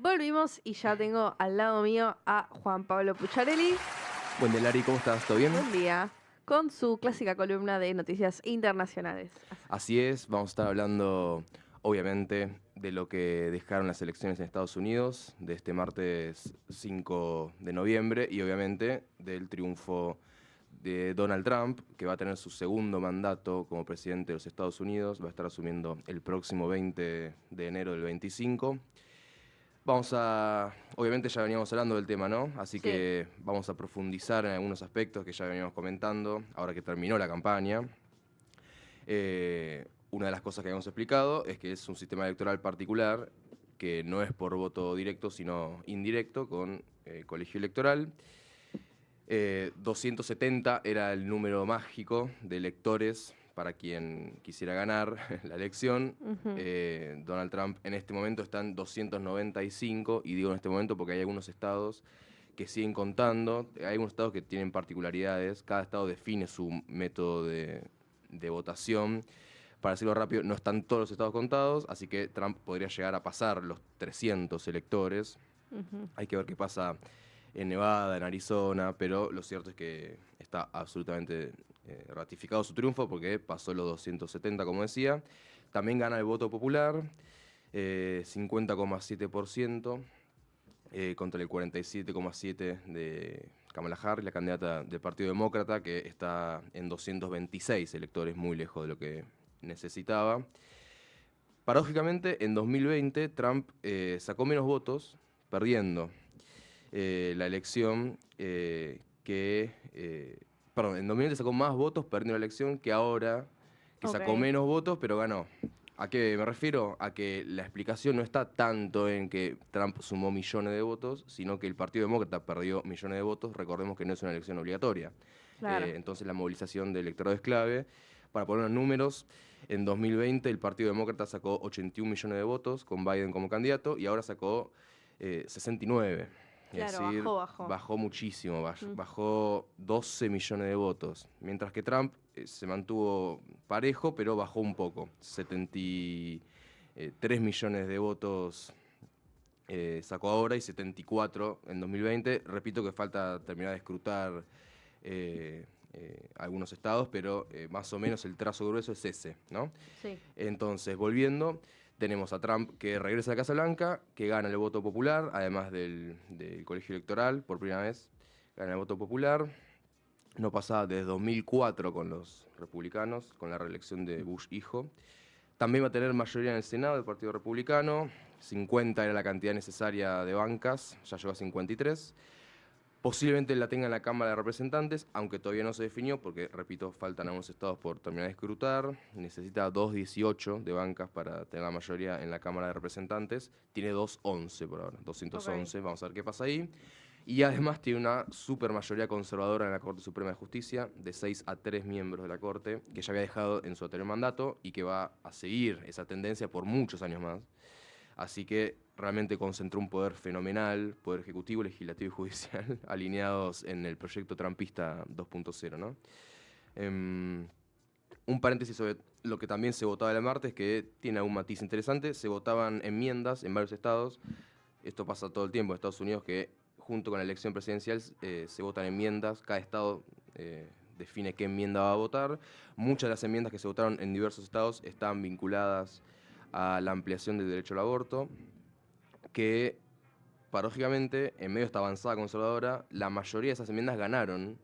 Volvimos y ya tengo al lado mío a Juan Pablo Pucciarelli. Buen día, Lari, ¿cómo estás? ¿Todo bien? Buen día. Con su clásica columna de noticias internacionales. Así es, vamos a estar hablando, obviamente, de lo que dejaron las elecciones en Estados Unidos, de este martes 5 de noviembre, y obviamente del triunfo de Donald Trump, que va a tener su segundo mandato como presidente de los Estados Unidos, va a estar asumiendo el próximo 20 de enero del 25. Obviamente ya veníamos hablando del tema, ¿no? Así Sí. que vamos a profundizar en algunos aspectos que ya veníamos comentando, ahora que terminó la campaña. Una de las cosas que habíamos explicado es que es un sistema electoral particular que no es por voto directo, sino indirecto, con colegio electoral. 270 era el número mágico de electores para quien quisiera ganar la elección. Ujú. Donald Trump en este momento está en 295, y digo en este momento porque hay algunos estados que siguen contando, hay algunos estados que tienen particularidades, cada estado define su método de votación. Para decirlo rápido, no están todos los estados contados, así que Trump podría llegar a pasar los 300 electores. Ujú. Hay que ver qué pasa en Nevada, en Arizona, pero lo cierto es que está absolutamente ratificado su triunfo porque pasó los 270, como decía. También gana el voto popular, 50,7%, contra el 47,7% de Kamala Harris, la candidata del Partido Demócrata, que está en 226 electores, muy lejos de lo que necesitaba. Paradójicamente, en 2020 Trump sacó menos votos, perdiendo la elección perdón, en 2020 sacó más votos perdiendo la elección que ahora, que sacó Ok. menos votos, pero ganó. ¿A qué me refiero? A que la explicación no está tanto en que Trump sumó millones de votos, sino que el Partido Demócrata perdió millones de votos. Recordemos que no es una elección obligatoria. Claro. Entonces la movilización del electorado es clave. Para poner unos números, en 2020 el Partido Demócrata sacó 81 millones de votos con Biden como candidato y ahora sacó 69. Es Claro, decir, bajó. bajó muchísimo, Mm. bajó 12 millones de votos. Mientras que Trump se mantuvo parejo, pero bajó un poco. 73 millones de votos sacó ahora y 74 en 2020. Repito que falta terminar de escrutar algunos estados, pero más o menos el trazo grueso es ese, ¿no? Sí. Entonces, volviendo, tenemos a Trump que regresa a la Casa Blanca, que gana el voto popular, además del colegio electoral, por primera vez gana el voto popular. No pasaba desde 2004 con los republicanos, con la reelección de Bush hijo. También va a tener mayoría en el Senado del Partido Republicano. 50 era la cantidad necesaria de bancas, ya llegó a 53. Posiblemente la tenga en la Cámara de Representantes, aunque todavía no se definió, porque, repito, faltan algunos estados por terminar de escrutar. Necesita 218 de bancas para tener la mayoría en la Cámara de Representantes. Tiene 211 por ahora, Ok. 211, vamos a ver qué pasa ahí. Y además tiene una super mayoría conservadora en la Corte Suprema de Justicia, de 6 a 3 miembros de la Corte, que ya había dejado en su anterior mandato y que va a seguir esa tendencia por muchos años más. Así que realmente concentró un poder fenomenal, poder ejecutivo, legislativo y judicial, alineados en el proyecto trumpista 2.0, ¿no? Un paréntesis sobre lo que también se votaba el martes, que tiene un matiz interesante. Se votaban enmiendas en varios estados. Esto pasa todo el tiempo en Estados Unidos, que junto con la elección presidencial se votan enmiendas. Cada estado define qué enmienda va a votar. Muchas de las enmiendas que se votaron en diversos estados están vinculadas a la ampliación del derecho al aborto, que paradójicamente, en medio de esta avanzada conservadora, la mayoría de esas enmiendas ganaron,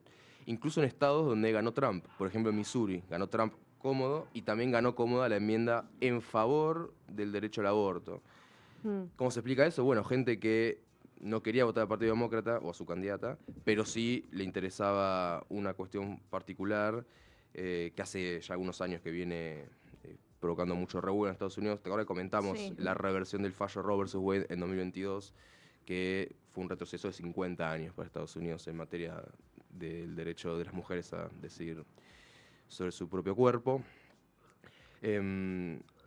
incluso en estados donde ganó Trump. Por ejemplo, en Missouri ganó Trump cómodo y también ganó cómoda la enmienda en favor del derecho al aborto. Mm. ¿Cómo se explica eso? Bueno, gente que no quería votar al Partido Demócrata o a su candidata, pero sí le interesaba una cuestión particular que hace ya algunos años que viene provocando mucho revuelo en Estados Unidos. Ahora comentamos Sí. la reversión del fallo Roe vs. Wade en 2022, que fue un retroceso de 50 años para Estados Unidos en materia del derecho de las mujeres a decidir sobre su propio cuerpo.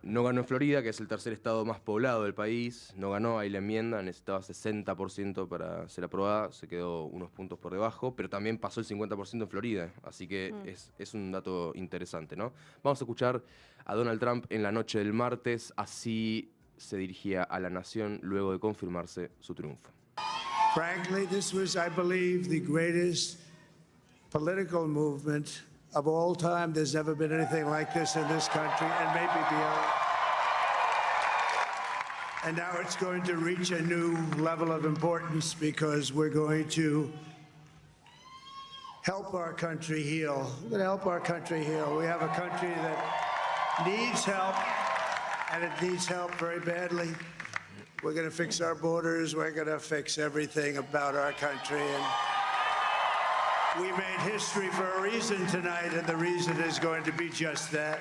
No ganó en Florida, que es el tercer estado más poblado del país. No ganó ahí la enmienda, necesitaba 60% para ser aprobada. Se quedó unos puntos por debajo, pero también pasó el 50% en Florida. Así que Mm. es un dato interesante, ¿no? Vamos a escuchar a Donald Trump en la noche del martes, así se dirigía a la nación luego de confirmarse su triunfo. Frankly, this was, I believe, the greatest political movement of all time. There's never been anything like this in this country and maybe beyond. And now it's going to reach a new level of importance because we're going to help our country heal. We're going to help our country heal. We have a country that needs help, and it needs help very badly. We're going to fix our borders. We're going to fix everything about our country. And we made history for a reason tonight, and the reason is going to be just that.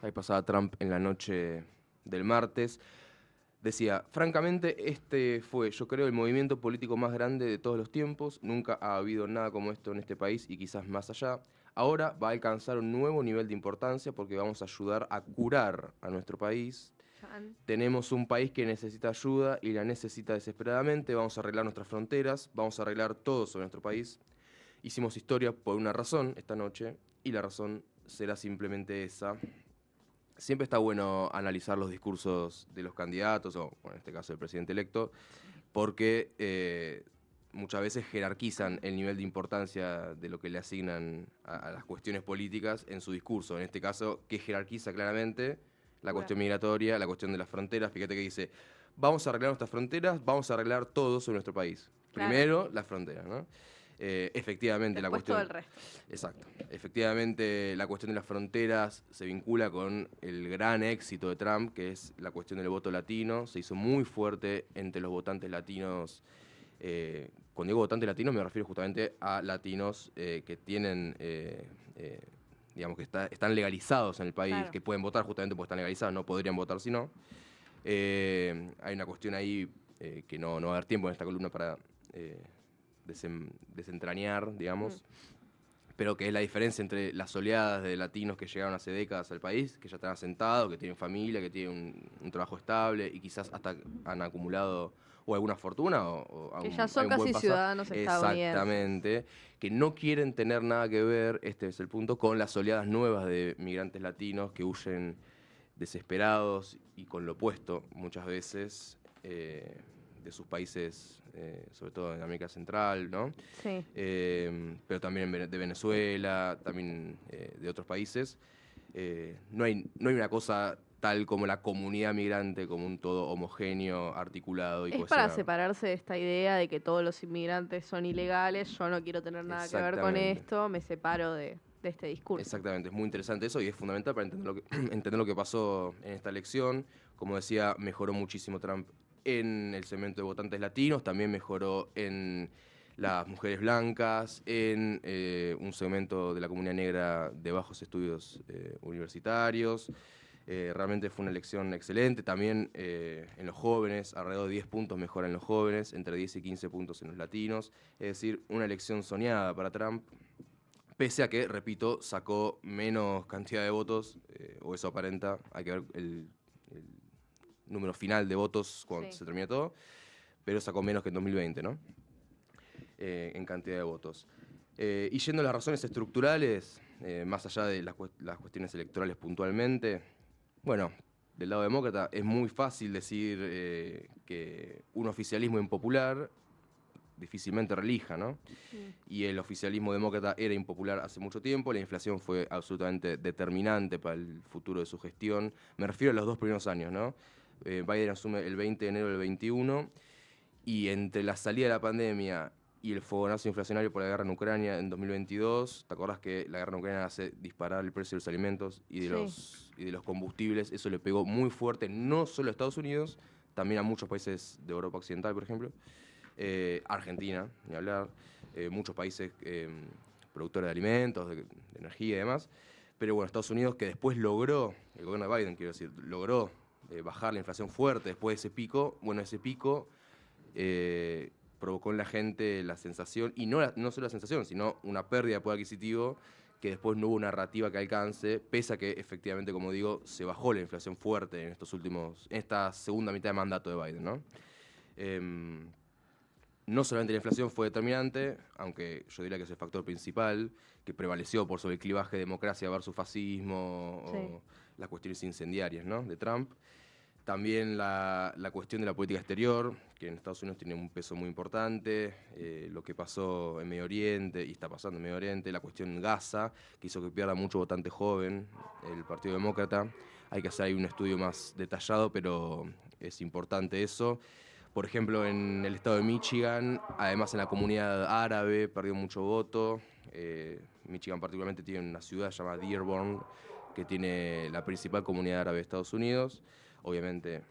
Ahí pasaba Trump en la noche del martes. Decía, francamente, este fue, yo creo, el movimiento político más grande de todos los tiempos. Nunca ha habido nada como esto en este país y quizás más allá. Ahora va a alcanzar un nuevo nivel de importancia porque vamos a ayudar a curar a nuestro país. Tenemos un país que necesita ayuda y la necesita desesperadamente. Vamos a arreglar nuestras fronteras, vamos a arreglar todo sobre nuestro país. Hicimos historia por una razón esta noche y la razón será simplemente esa. Siempre está bueno analizar los discursos de los candidatos, o bueno, en este caso el presidente electo, porque muchas veces jerarquizan el nivel de importancia de lo que le asignan a las cuestiones políticas en su discurso. En este caso, que jerarquiza claramente la cuestión migratoria, la cuestión de las fronteras. Fíjate que dice, vamos a arreglar nuestras fronteras, vamos a arreglar todo sobre nuestro país. Claro. Primero, las fronteras, ¿no? Efectivamente, después la cuestión... todo el resto. Exacto. Efectivamente, la cuestión de las fronteras se vincula con el gran éxito de Trump, que es la cuestión del voto latino. Se hizo muy fuerte entre los votantes latinos. Cuando digo votantes latinos me refiero justamente a latinos que tienen... digamos que están legalizados en el país, claro, que pueden votar justamente porque están legalizados, no podrían votar si no. Hay una cuestión ahí que no va a haber tiempo en esta columna para desentrañar, digamos, pero que es la diferencia entre las oleadas de latinos que llegaron hace décadas al país, que ya están asentados, que tienen familia, que tienen un trabajo estable y quizás hasta han acumulado o alguna fortuna o que ya son casi ciudadanos estadounidenses. Exactamente, que no quieren tener nada que ver, este es el punto, con las oleadas nuevas de migrantes latinos que huyen desesperados y con lo opuesto muchas veces de sus países, sobre todo en América Central, ¿no? Sí. Pero también de Venezuela, también de otros países. No hay una cosa tal como la comunidad migrante, como un todo homogéneo, articulado y es cohesionado. Para separarse de esta idea de que todos los inmigrantes son ilegales, yo no quiero tener nada que ver con esto, me separo de este discurso. Exactamente, es muy interesante eso y es fundamental para entender lo que pasó en esta elección. Como decía, mejoró muchísimo Trump en el segmento de votantes latinos, también mejoró en las mujeres blancas, en un segmento de la comunidad negra de bajos estudios universitarios. Realmente fue una elección excelente. También en los jóvenes, alrededor de 10 puntos mejora en los jóvenes, entre 10 y 15 puntos en los latinos. Es decir, una elección soñada para Trump, pese a que, repito, sacó menos cantidad de votos, o eso aparenta, hay que ver el número final de votos cuando se termine todo, pero sacó menos que en 2020, ¿no? En cantidad de votos. Y yendo a las razones estructurales, más allá de las cuestiones electorales puntualmente, bueno, del lado demócrata es muy fácil decir que un oficialismo impopular difícilmente relija, ¿no? Y el oficialismo demócrata era impopular hace mucho tiempo, la inflación fue absolutamente determinante para el futuro de su gestión. Me refiero a los 2 primeros años, ¿no? Biden asume el 20 de enero del 21 y entre la salida de la pandemia y el fogonazo inflacionario por la guerra en Ucrania en 2022, ¿te acordás que la guerra en Ucrania hace disparar el precio de los alimentos y de los combustibles? Eso le pegó muy fuerte, no solo a Estados Unidos, también a muchos países de Europa Occidental, por ejemplo. Argentina, ni hablar, muchos países productores de alimentos, de energía y demás. Pero bueno, Estados Unidos, que después logró, el gobierno de Biden, quiero decir, logró bajar la inflación fuerte después de ese pico. Bueno, ese pico provocó en la gente la sensación, y no solo la sensación, sino una pérdida de poder adquisitivo, que después no hubo una narrativa que alcance, pese a que efectivamente, como digo, se bajó la inflación fuerte en esta segunda mitad de mandato de Biden, ¿no? No solamente la inflación fue determinante, aunque yo diría que es el factor principal que prevaleció por sobre el clivaje democracia versus fascismo, o las cuestiones incendiarias, ¿no?, de Trump. También la cuestión de la política exterior, que en Estados Unidos tiene un peso muy importante, lo que pasó en Medio Oriente y está pasando en Medio Oriente, la cuestión en Gaza, que hizo que pierda mucho votante joven el Partido Demócrata. Hay que hacer ahí un estudio más detallado, pero es importante eso. Por ejemplo, en el estado de Michigan, además en la comunidad árabe, perdió mucho voto. Michigan particularmente tiene una ciudad llamada Dearborn, que tiene la principal comunidad árabe de Estados Unidos. Obviamente,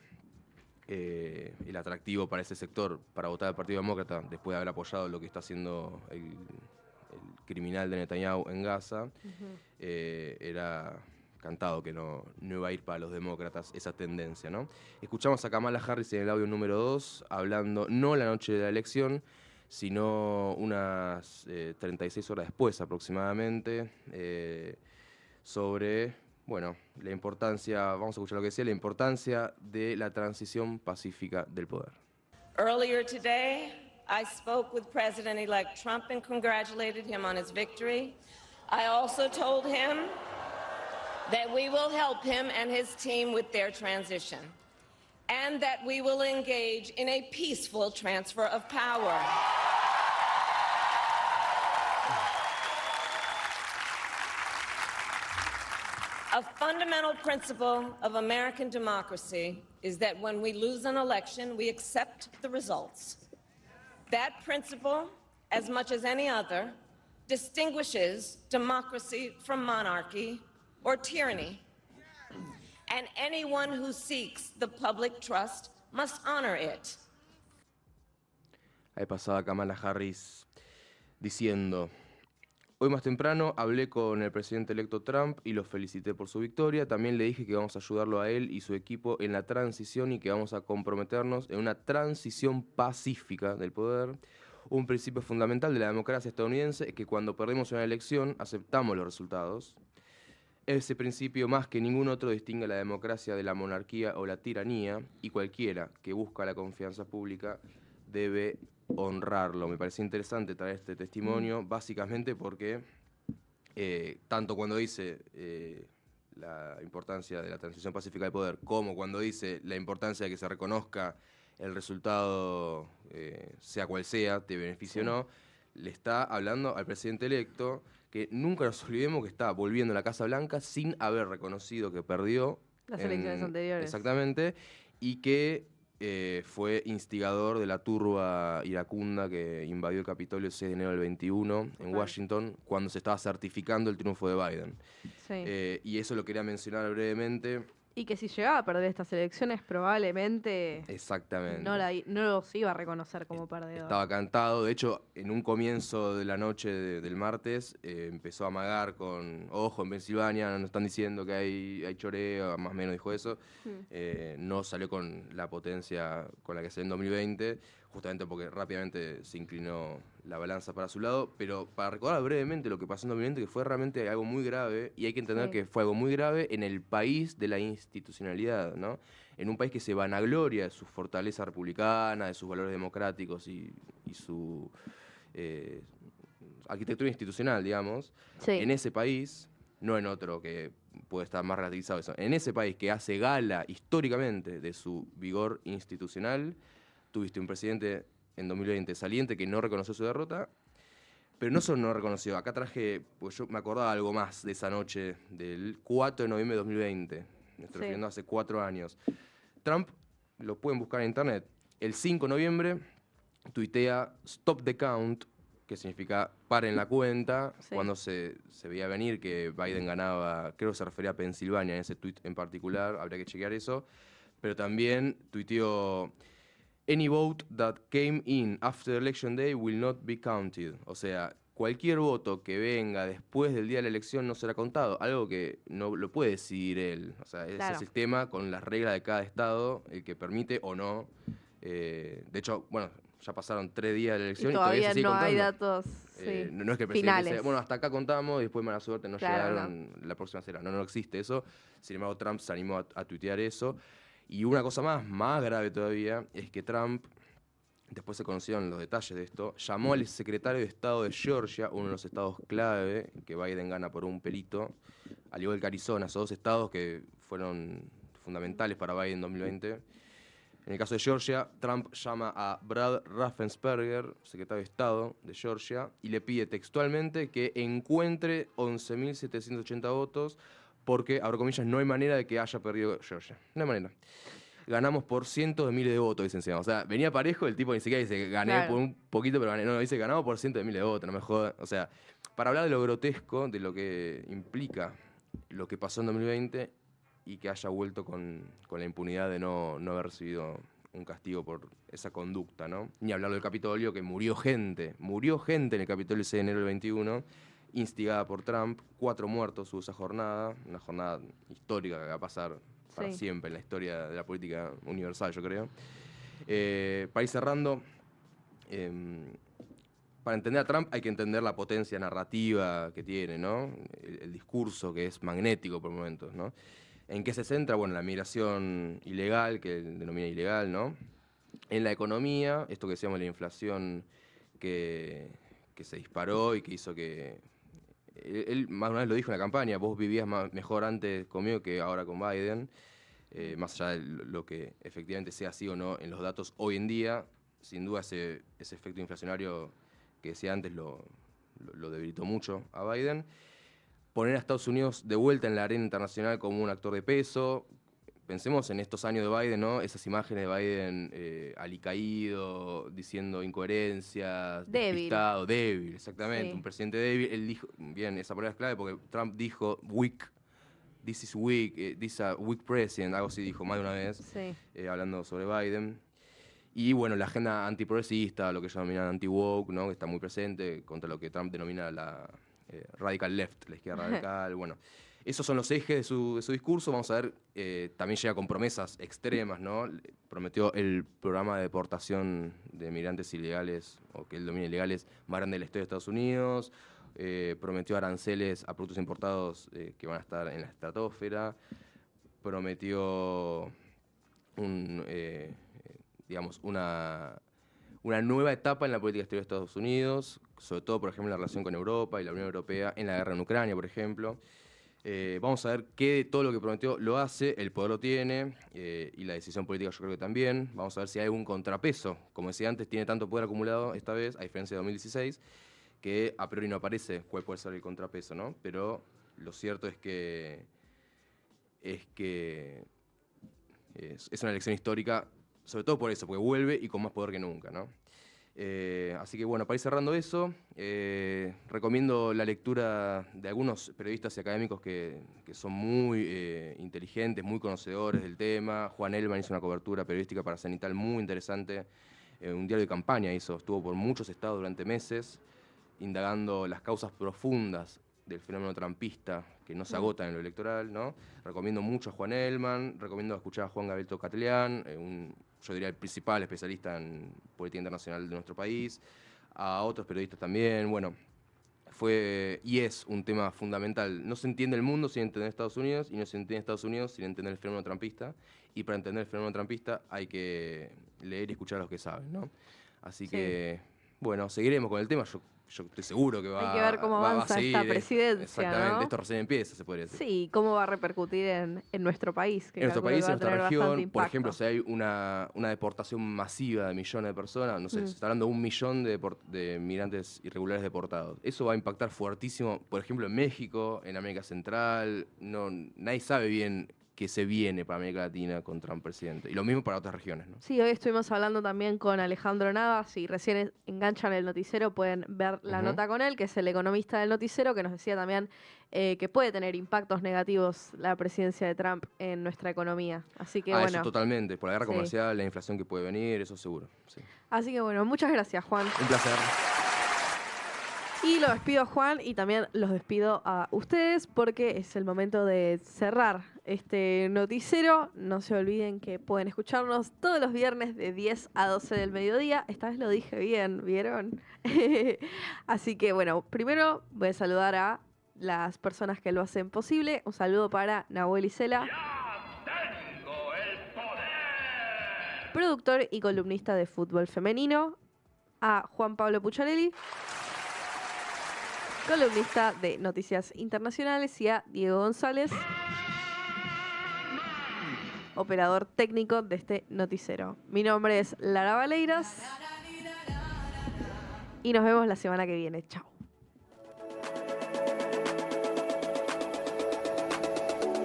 el atractivo para ese sector, para votar al Partido Demócrata, después de haber apoyado lo que está haciendo el criminal de Netanyahu en Gaza, era cantado que no iba a ir para los demócratas esa tendencia, ¿no? Escuchamos a Kamala Harris en el audio número 2, hablando no la noche de la elección, sino unas 36 horas después aproximadamente, sobre, bueno, la importancia, vamos a escuchar lo que decía, la importancia de la transición pacífica del poder. Earlier today, I spoke with President-elect Trump and congratulated him on his victory. I also told him that we will help him and his team with their transition, and that we will engage in a peaceful transfer of power. A fundamental principle of American democracy is that when we lose an election, we accept the results. That principle, as much as any other, distinguishes democracy from monarchy or tyranny. And anyone who seeks the public trust must honor it. Ahí pasaba Kamala Harris diciendo: hoy más temprano hablé con el presidente electo Trump y lo felicité por su victoria. También le dije que vamos a ayudarlo a él y su equipo en la transición y que vamos a comprometernos en una transición pacífica del poder. Un principio fundamental de la democracia estadounidense es que cuando perdemos una elección aceptamos los resultados. Ese principio, más que ningún otro, distingue a la democracia de la monarquía o la tiranía, y cualquiera que busca la confianza pública debe honrarlo. Me parece interesante traer este testimonio, básicamente porque tanto cuando dice la importancia de la transición pacífica del poder, como cuando dice la importancia de que se reconozca el resultado, sea cual sea, te beneficie o no, le está hablando al presidente electo, que nunca nos olvidemos que está volviendo a la Casa Blanca sin haber reconocido que perdió las elecciones anteriores. Exactamente, y que fue instigador de la turba iracunda que invadió el Capitolio el 6 de enero del 21 en Washington, cuando se estaba certificando el triunfo de Biden. Sí. Y eso lo quería mencionar brevemente. Y que si llegaba a perder estas elecciones, probablemente Exactamente. no los iba a reconocer como perdedor. Estaba cantado. De hecho, en un comienzo de la noche del martes, empezó a amagar con: ojo, en Pensilvania nos están diciendo que hay choreo, más o menos dijo eso. No salió con la potencia con la que salió en 2020, justamente porque rápidamente se inclinó la balanza para su lado. Pero para recordar brevemente lo que pasó en 2020, que fue realmente algo muy grave, y hay que entender que fue algo muy grave en el país de la institucionalidad, ¿no? En un país que se vanagloria de su fortaleza republicana, de sus valores democráticos y su arquitectura institucional, digamos. En ese país, no en otro que puede estar más relativizado eso, en ese país que hace gala históricamente de su vigor institucional, tuviste un presidente en 2020 saliente que no reconoció su derrota, pero no solo no reconoció. Acá traje, pues yo me acordaba algo más de esa noche del 4 de noviembre de 2020, me estoy refiriendo a hace 4 años. Trump, lo pueden buscar en internet, el 5 de noviembre tuitea "Stop the count", que significa paren la cuenta, cuando se veía venir que Biden ganaba, creo que se refería a Pensilvania en ese tuit en particular, habría que chequear eso, pero también tuiteó: "Any vote that came in after election day will not be counted". O sea, cualquier voto que venga después del día de la elección no será contado, algo que no lo puede decidir él. O sea, es el sistema con las reglas de cada estado el que permite o no. De hecho, bueno, ya pasaron 3 días de la elección y todavía se sigue no contando. hay datos No es que el presidente dice: bueno, hasta acá contamos y después mala suerte, no llegaron, la próxima será. No existe eso. Sin embargo, Trump se animó a tuitear eso. Y una cosa más grave todavía, es que Trump, después se conocieron los detalles de esto, llamó al secretario de Estado de Georgia, uno de los estados clave, que Biden gana por un pelito, al igual que Arizona, esos 2 estados que fueron fundamentales para Biden en 2020. En el caso de Georgia, Trump llama a Brad Raffensperger, secretario de Estado de Georgia, y le pide textualmente que encuentre 11.780 votos porque, abro comillas, no hay manera de que haya perdido Georgia. No hay manera. Ganamos por cientos de miles de votos, dicen encima. O sea, venía parejo, el tipo ni siquiera dice gané por un poquito, pero gané. No, dice ganamos por cientos de miles de votos, no me jodas. O sea, para hablar de lo grotesco, de lo que implica lo que pasó en 2020 y que haya vuelto con la impunidad de no haber recibido un castigo por esa conducta, ¿no? Ni hablar del Capitolio, que murió gente en el Capitolio el 6 de enero del 21, instigada por Trump, 4 muertos hubo esa jornada, una jornada histórica que va a pasar para siempre en la historia de la política universal, yo creo. Para ir cerrando, para entender a Trump hay que entender la potencia narrativa que tiene, ¿no? El discurso que es magnético por momentos, ¿no? ¿En qué se centra? Bueno, la migración ilegal, que él denomina ilegal, ¿no? En la economía, esto que decíamos, la inflación que se disparó y que hizo que... Él más de una vez lo dijo en la campaña, vos vivías mejor antes conmigo que ahora con Biden, más allá de lo que efectivamente sea así o no en los datos hoy en día, sin duda ese efecto inflacionario que decía antes lo debilitó mucho a Biden. Poner a Estados Unidos de vuelta en la arena internacional como un actor de peso. Pensemos en estos años de Biden, ¿no? Esas imágenes de Biden alicaído, diciendo incoherencias, despistado, débil, exactamente, sí. Un presidente débil. Él dijo, bien, esa palabra es clave porque Trump dijo weak, this is weak, this is a weak president, algo así dijo más de una vez, sí. Hablando sobre Biden. Y bueno, la agenda antiprogresista, lo que ellos denominan anti-woke, ¿no? Que está muy presente, contra lo que Trump denomina la radical left, la izquierda radical, bueno. Esos son los ejes de su discurso. Vamos a ver, también llega con promesas extremas, ¿no? Prometió el programa de deportación de migrantes ilegales, o que él domina ilegales, más grande de la historia de Estados Unidos. Prometió aranceles a productos importados que van a estar en la estratosfera. Prometió digamos, una nueva etapa en la política exterior de Estados Unidos, sobre todo, por ejemplo, en la relación con Europa y la Unión Europea, en la guerra en Ucrania, por ejemplo. Vamos a ver qué de todo lo que prometió lo hace, el poder lo tiene, y la decisión política yo creo que también. Vamos a ver si hay algún contrapeso. Como decía antes, tiene tanto poder acumulado esta vez, a diferencia de 2016, que a priori no aparece cuál puede ser el contrapeso, ¿no? Pero lo cierto es que es una elección histórica, sobre todo por eso, porque vuelve y con más poder que nunca, ¿no? Así que bueno, para ir cerrando eso, recomiendo la lectura de algunos periodistas y académicos que son muy inteligentes, muy conocedores del tema. Juan Elman hizo una cobertura periodística para Cenital muy interesante, un diario de campaña estuvo por muchos estados durante meses, indagando las causas profundas del fenómeno trumpista que no se agotan en lo electoral, ¿no? Recomiendo mucho a Juan Elman, recomiendo escuchar a Juan Gabriel Tocatlián, yo diría el principal especialista en política internacional de nuestro país, a otros periodistas también. Bueno, fue y es un tema fundamental. No se entiende el mundo sin entender Estados Unidos, y no se entiende Estados Unidos sin entender el fenómeno trumpista, y para entender el fenómeno trumpista hay que leer y escuchar a los que saben, ¿no? Así que, bueno, seguiremos con el tema. Yo estoy seguro que hay que ver cómo avanza esta presidencia, exactamente, ¿no? Esto recién empieza, se podría decir. Sí, cómo va a repercutir en nuestro país. En nuestro país, en nuestra región, por ejemplo, si hay una deportación masiva de millones de personas, no sé, se está hablando de 1 millón de migrantes irregulares deportados. Eso va a impactar fuertísimo, por ejemplo, en México, en América Central. Nadie sabe bien qué se viene para América Latina con Trump presidente. Y lo mismo para otras regiones, ¿no? Sí, hoy estuvimos hablando también con Alejandro Navas. Si recién enganchan el noticiero, pueden ver la nota con él, que es el economista del noticiero, que nos decía también que puede tener impactos negativos la presidencia de Trump en nuestra economía. Así que bueno. Eso totalmente. Por la guerra comercial, la inflación que puede venir, eso seguro. Sí. Así que bueno, muchas gracias, Juan. Un placer. Y lo despido a Juan y también los despido a ustedes porque es el momento de cerrar este noticiero. No se olviden que pueden escucharnos todos los viernes de 10 a 12 del mediodía. Esta vez lo dije bien, ¿vieron? Así que bueno, primero voy a saludar a las personas que lo hacen posible. Un saludo para Nahuel Isela, productor y columnista de fútbol femenino. A Juan Pablo Pucciarelli, columnista de Noticias Internacionales, y a Diego González, operador técnico de este noticiero. Mi nombre es Lara Valeiras y nos vemos la semana que viene. Chao.